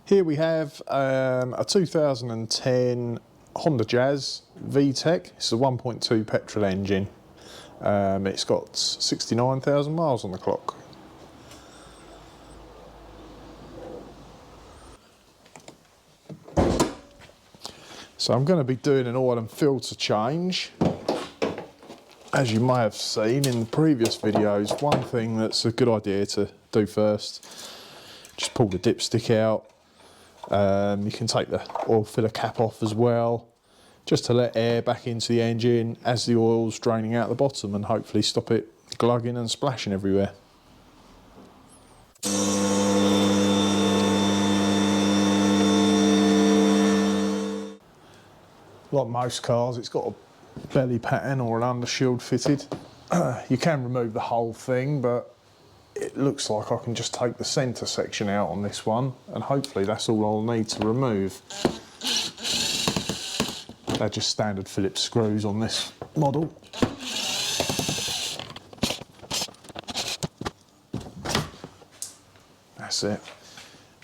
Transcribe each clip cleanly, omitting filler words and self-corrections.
Here we have a 2010 Honda Jazz VTEC. It's a 1.2 petrol engine. It's got 69,000 miles on the clock. So I'm going to be doing an oil and filter change. As you may have seen in the previous videos, one thing that's a good idea to do first, just pull the dipstick out. You can take the oil filler cap off as well, just to let air back into the engine as the oil's draining out the bottom and hopefully stop it glugging and splashing everywhere. Like most cars, it's got a belly pattern or an undershield fitted. You can remove the whole thing, but it looks like I can just take the centre section out on this one, and hopefully that's all I'll need to remove. They're just standard Phillips screws on this model. That's it.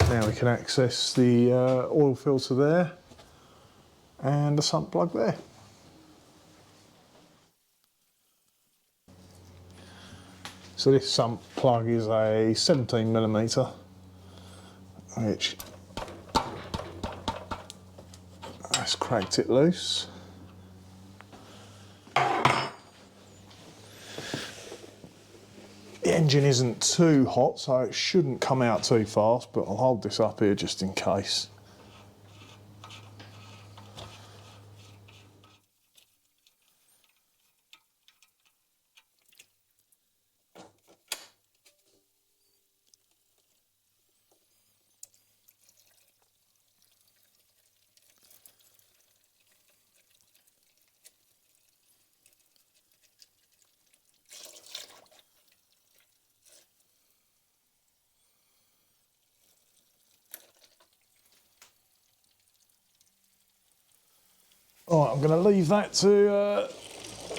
Now we can access the oil filter there and the sump plug there. So this sump plug is a 17mm, which has cracked it loose. The engine isn't too hot, so it shouldn't come out too fast, but I'll hold this up here just in case. Alright, I'm going to leave that to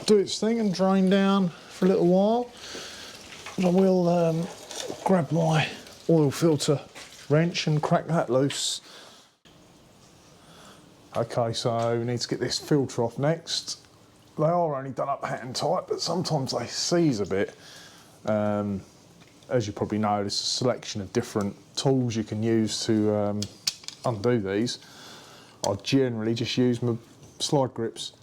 do its thing and drain down for a little while. And I will grab my oil filter wrench and crack that loose. Okay, so we need to get this filter off next. They are only done up hand tight, but sometimes they seize a bit. As you probably know, there's a selection of different tools you can use to undo these. I generally just use my slide grips.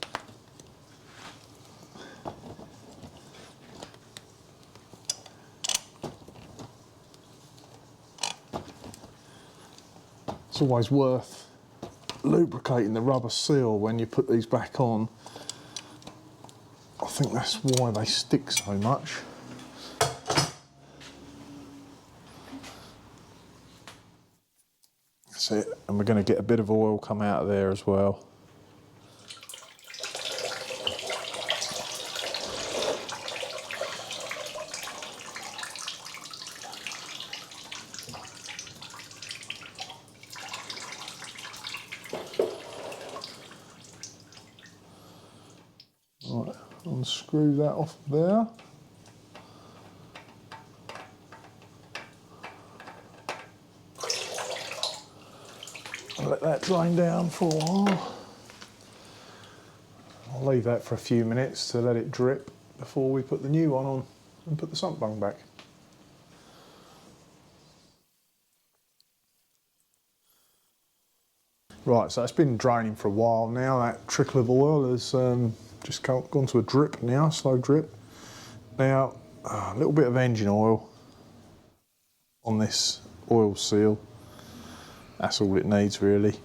It's always worth lubricating the rubber seal when you put these back on. I think that's why they stick so much. That's it, and we're going to get a bit of oil come out of there as well. Right, unscrew that off there. I'll let that drain down for a while. I'll leave that for a few minutes to let it drip before we put the new one on and put the sump bung back. Right, so it's been draining for a while now. That trickle of oil has just gone to a drip now, slow drip. Now, a little bit of engine oil on this oil seal. That's all it needs really.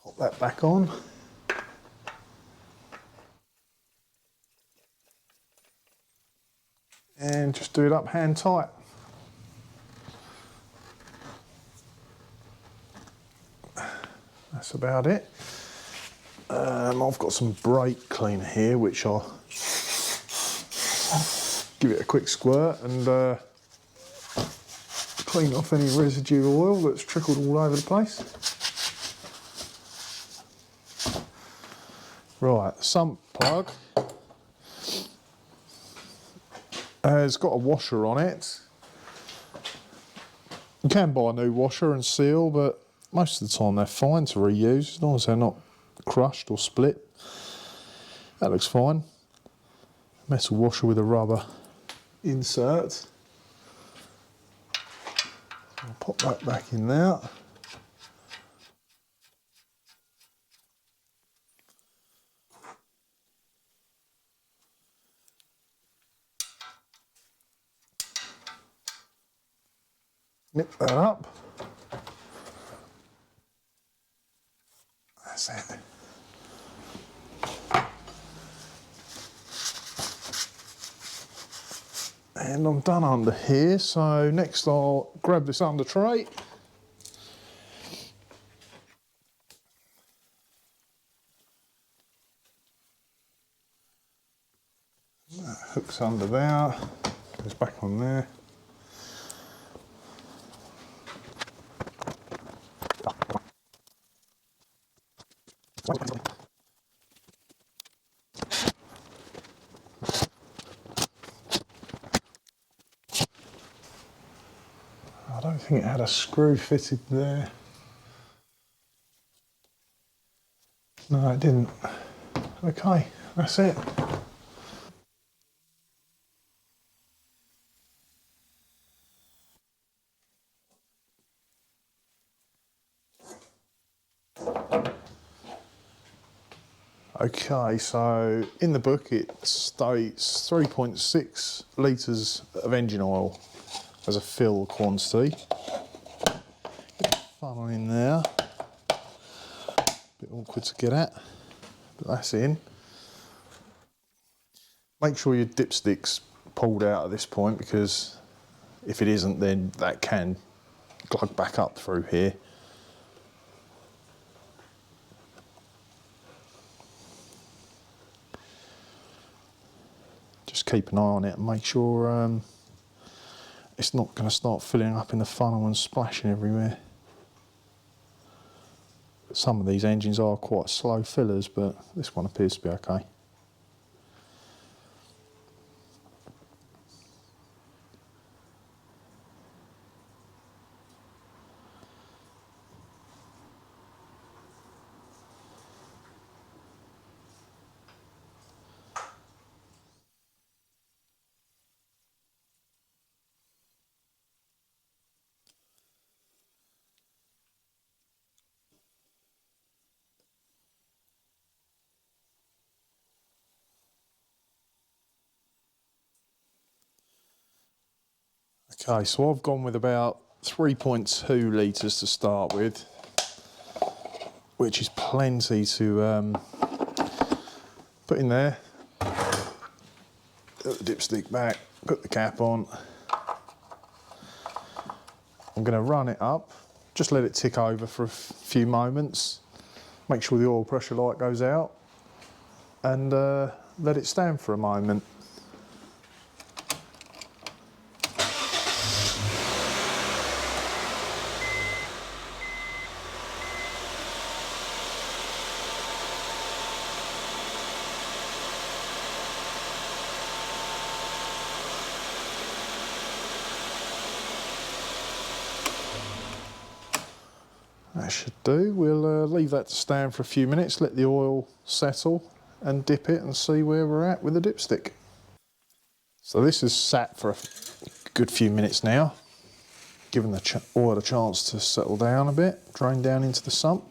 Pop that back on. And just do it up hand tight. That's about it. I've got some brake cleaner here, which I'll give it a quick squirt and clean off any residue oil that's trickled all over the place. Right, sump plug has got a washer on it. You can buy a new washer and seal, but most of the time they're fine to reuse as long as they're not crushed or split. That looks fine. Metal washer with a rubber insert. I'll pop that back in there. Nip that up. That's it. And I'm done under here, so next I'll grab this under tray. That hooks under there, goes back on there. I don't think it had a screw fitted there. No, it didn't. Okay, that's it. Okay, so in the book it states 3.6 litres of engine oil as a fill quantity. Funnel in there. Bit awkward to get at, but that's in. Make sure your dipstick's pulled out at this point, because if it isn't, then that can glug back up through here. Just keep an eye on it and make sure it's not going to start filling up in the funnel and splashing everywhere. Some of these engines are quite slow fillers, but this one appears to be okay. Okay, so I've gone with about 3.2 litres to start with, which is plenty to put in there. Put the dipstick back, put the cap on. I'm going to run it up, just let it tick over for a few moments, make sure the oil pressure light goes out, and let it stand for a moment. That should do. We'll leave that to stand for a few minutes, let the oil settle and dip it and see where we're at with the dipstick. So this has sat for a good few minutes now, giving the oil a chance to settle down a bit, drain down into the sump.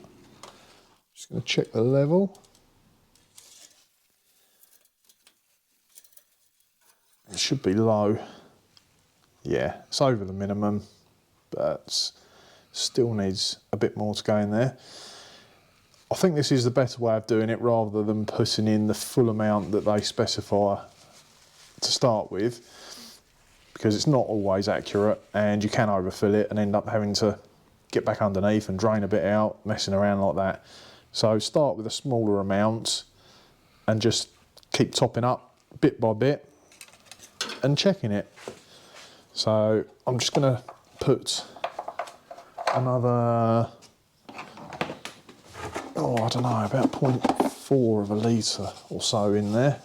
Just going to check the level. It should be low. Yeah, it's over the minimum, but still needs a bit more to go in there. I think this is the better way of doing it, rather than putting in the full amount that they specify to start with, because it's not always accurate and you can overfill it and end up having to get back underneath and drain a bit out, messing around like that. So start with a smaller amount and just keep topping up bit by bit and checking it. So I'm just going to put another, I don't know, about 0.4 of a litre or so in there.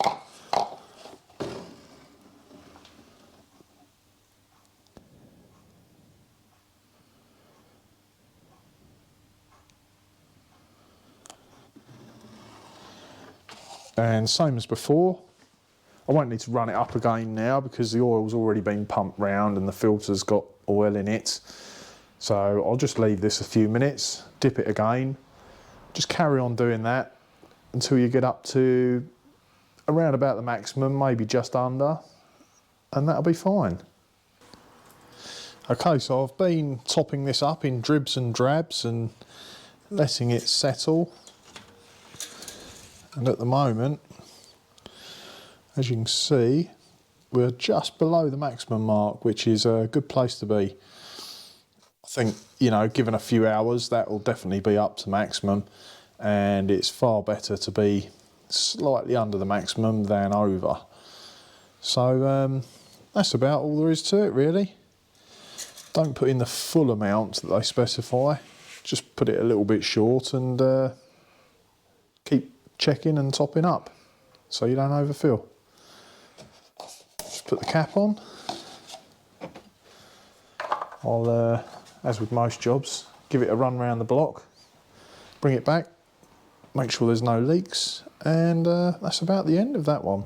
And same as before, I won't need to run it up again now because the oil's already been pumped round and the filter's got oil in it. So I'll just leave this a few minutes, dip it again, just carry on doing that until you get up to around about the maximum, maybe just under, and that'll be fine. Okay, so I've been topping this up in dribs and drabs and letting it settle. And at the moment, as you can see, we're just below the maximum mark, which is a good place to be. I think, you know, given a few hours, that will definitely be up to maximum, and it's far better to be slightly under the maximum than over. So that's about all there is to it, really. Don't put in the full amount that they specify, just put it a little bit short and keep checking and topping up so you don't overfill. Just put the cap on. I'll, as with most jobs, give it a run around the block, bring it back, make sure there's no leaks, and that's about the end of that one.